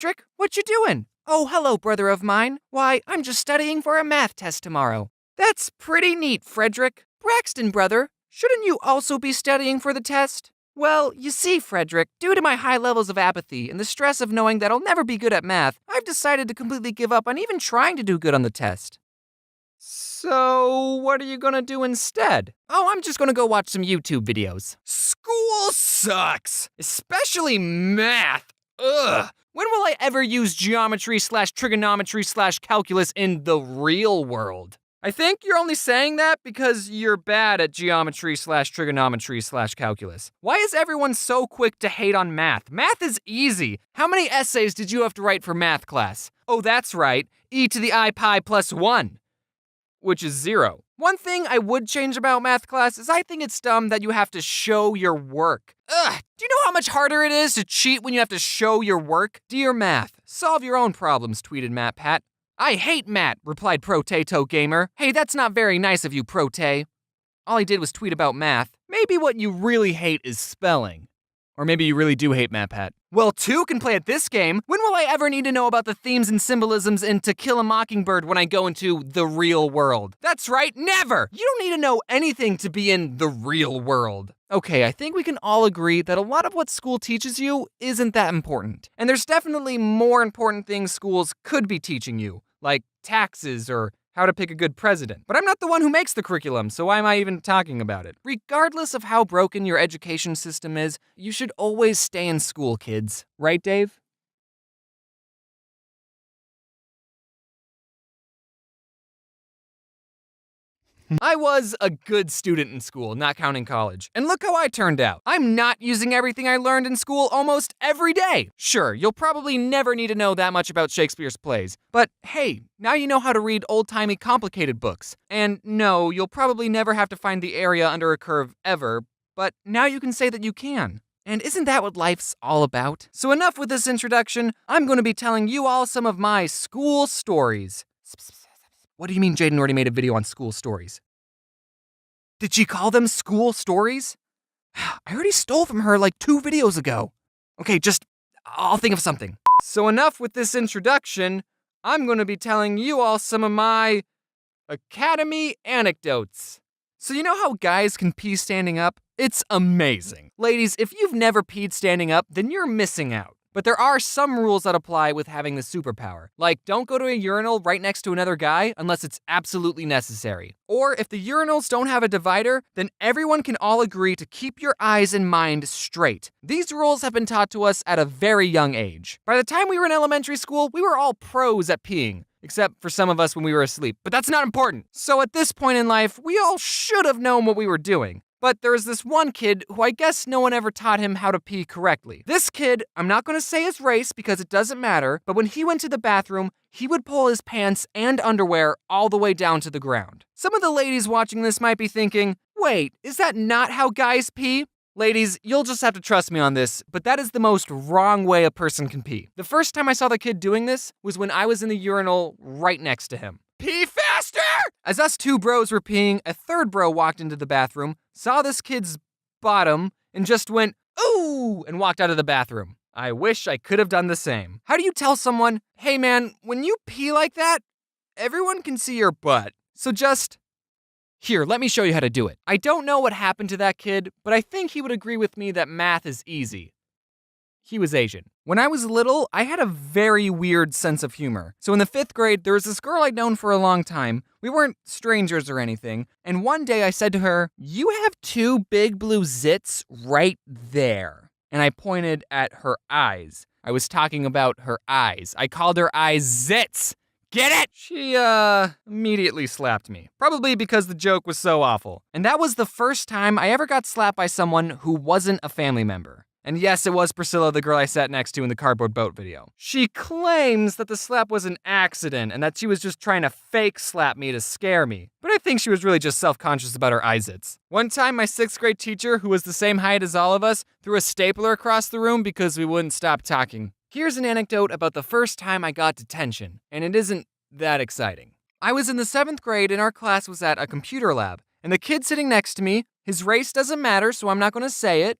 Frederick, what you doing? Oh, hello, brother of mine. Why, I'm just studying for a math test tomorrow. That's pretty neat, Frederick. Braxton, brother, shouldn't you also be studying for the test? Well, you see, Frederick, due to my high levels of apathy and the stress of knowing that I'll never be good at math, I've decided to completely give up on even trying to do good on the test. So, what are you gonna do instead? Oh, I'm just gonna go watch some YouTube videos. School sucks! Especially math! Ugh! When will I ever use geometry/trigonometry/calculus in the real world? I think you're only saying that because you're bad at geometry/trigonometry/calculus. Why is everyone so quick to hate on math? Math is easy. How many essays did you have to write for math class? Oh, that's right, e to the I pi plus 1. Which is 0. One thing I would change about math class is I think it's dumb that you have to show your work. Ugh, do you know how much harder it is to cheat when you have to show your work? Dear Math, solve your own problems, tweeted MattPat. I hate Matt, replied Protato Gamer. Hey, that's not very nice of you, Prote. All he did was tweet about math. Maybe what you really hate is spelling. Or maybe you really do hate MattPat. Well, two can play at this game. When will I ever need to know about the themes and symbolisms in To Kill a Mockingbird when I go into the real world? That's right, never! You don't need to know anything to be in the real world. Okay, I think we can all agree that a lot of what school teaches you isn't that important. And there's definitely more important things schools could be teaching you, like taxes or how to pick a good president. But I'm not the one who makes the curriculum, so why am I even talking about it? Regardless of how broken your education system is, you should always stay in school, kids. Right, Dave? I was a good student in school, not counting college. And look how I turned out. I'm not using everything I learned in school almost every day. Sure, you'll probably never need to know that much about Shakespeare's plays. But hey, now you know how to read old-timey complicated books. And no, you'll probably never have to find the area under a curve ever, but now you can say that you can. And isn't that what life's all about? So enough with this introduction. I'm going to be telling you all some of my school stories. What do you mean Jaden already made a video on school stories? Did she call them school stories? I already stole from her like 2 videos ago. Okay, I'll think of something. So enough with this introduction. I'm going to be telling you all some of my Academy anecdotes. So you know how guys can pee standing up? It's amazing. Ladies, if you've never peed standing up, then you're missing out. But there are some rules that apply with having the superpower. Like, don't go to a urinal right next to another guy unless it's absolutely necessary. Or if the urinals don't have a divider, then everyone can all agree to keep your eyes and mind straight. These rules have been taught to us at a very young age. By the time we were in elementary school, we were all pros at peeing. Except for some of us when we were asleep. But that's not important. So at this point in life, we all should have known what we were doing. But there was this one kid who I guess no one ever taught him how to pee correctly. This kid, I'm not going to say his race because it doesn't matter, but when he went to the bathroom, he would pull his pants and underwear all the way down to the ground. Some of the ladies watching this might be thinking, wait, is that not how guys pee? Ladies, you'll just have to trust me on this, but that is the most wrong way a person can pee. The first time I saw the kid doing this was when I was in the urinal right next to him. Pee faster! As us 2 bros were peeing, a 3rd bro walked into the bathroom, saw this kid's bottom, and just went, ooh, and walked out of the bathroom. I wish I could have done the same. How do you tell someone, hey man, when you pee like that, everyone can see your butt, so just... Here, let me show you how to do it. I don't know what happened to that kid, but I think he would agree with me that math is easy. He was Asian. When I was little, I had a very weird sense of humor. So in the 5th grade, there was this girl I'd known for a long time. We weren't strangers or anything. And one day I said to her, you have 2 big blue zits right there. And I pointed at her eyes. I was talking about her eyes. I called her eyes zits. Get it? She, immediately slapped me. Probably because the joke was so awful. And that was the first time I ever got slapped by someone who wasn't a family member. And yes, it was Priscilla, the girl I sat next to in the cardboard boat video. She claims that the slap was an accident and that she was just trying to fake slap me to scare me. But I think she was really just self-conscious about her eyezits. One time, my 6th grade teacher, who was the same height as all of us, threw a stapler across the room because we wouldn't stop talking. Here's an anecdote about the first time I got detention, and it isn't that exciting. I was in the 7th grade and our class was at a computer lab, and the kid sitting next to me, his race doesn't matter, so I'm not going to say it,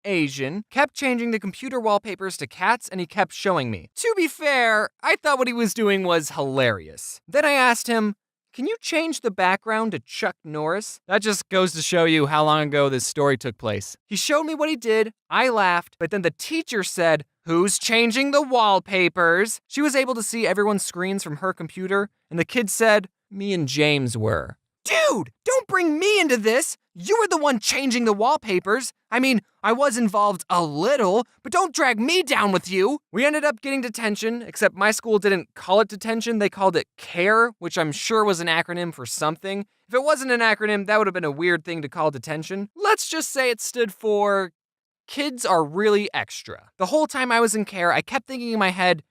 Asian, kept changing the computer wallpapers to cats, and he kept showing me. To be fair, I thought what he was doing was hilarious. Then I asked him, "Can you change the background to Chuck Norris?" That just goes to show you how long ago this story took place. He showed me what he did, I laughed, but then the teacher said, "Who's changing the wallpapers?" She was able to see everyone's screens from her computer, and the kid said, "Me and James were." Dude, don't bring me into this! You were the one changing the wallpapers. I mean, I was involved a little, but don't drag me down with you. We ended up getting detention, except my school didn't call it detention, they called it CARE, which I'm sure was an acronym for something. If it wasn't an acronym, that would have been a weird thing to call detention. Let's just say it stood for Kids Are Really Extra. The whole time I was in CARE, I kept thinking in my head,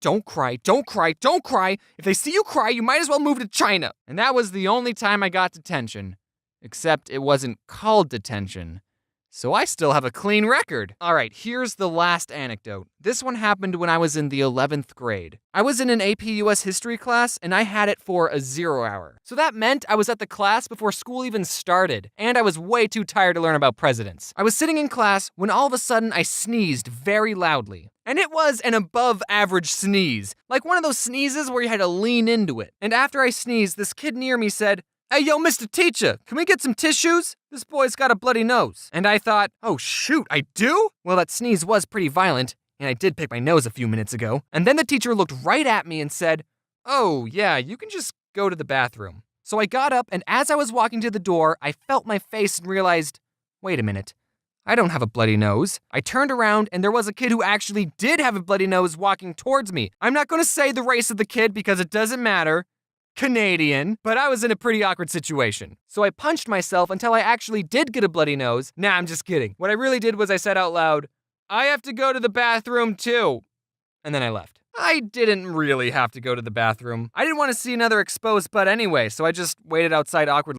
don't cry, don't cry, don't cry. If they see you cry, you might as well move to China. And that was the only time I got detention. Except it wasn't called detention. So I still have a clean record. All right, here's the last anecdote. This one happened when I was in the 11th grade. I was in an AP US history class, and I had it for a 0 hour. So that meant I was at the class before school even started, and I was way too tired to learn about presidents. I was sitting in class when all of a sudden I sneezed very loudly. And it was an above average sneeze, like one of those sneezes where you had to lean into it. And after I sneezed, this kid near me said, "Hey, yo, Mr. Teacher, can we get some tissues? This boy's got a bloody nose." And I thought, oh shoot, I do? Well, that sneeze was pretty violent, and I did pick my nose a few minutes ago. And then the teacher looked right at me and said, "Oh, yeah, you can just go to the bathroom." So I got up, and as I was walking to the door, I felt my face and realized, wait a minute, I don't have a bloody nose. I turned around, and there was a kid who actually did have a bloody nose walking towards me. I'm not gonna say the race of the kid because it doesn't matter. Canadian, but I was in a pretty awkward situation. So I punched myself until I actually did get a bloody nose. Nah, I'm just kidding. What I really did was I said out loud, "I have to go to the bathroom too." And then I left. I didn't really have to go to the bathroom. I didn't want to see another exposed butt anyway, so I just waited outside awkwardly.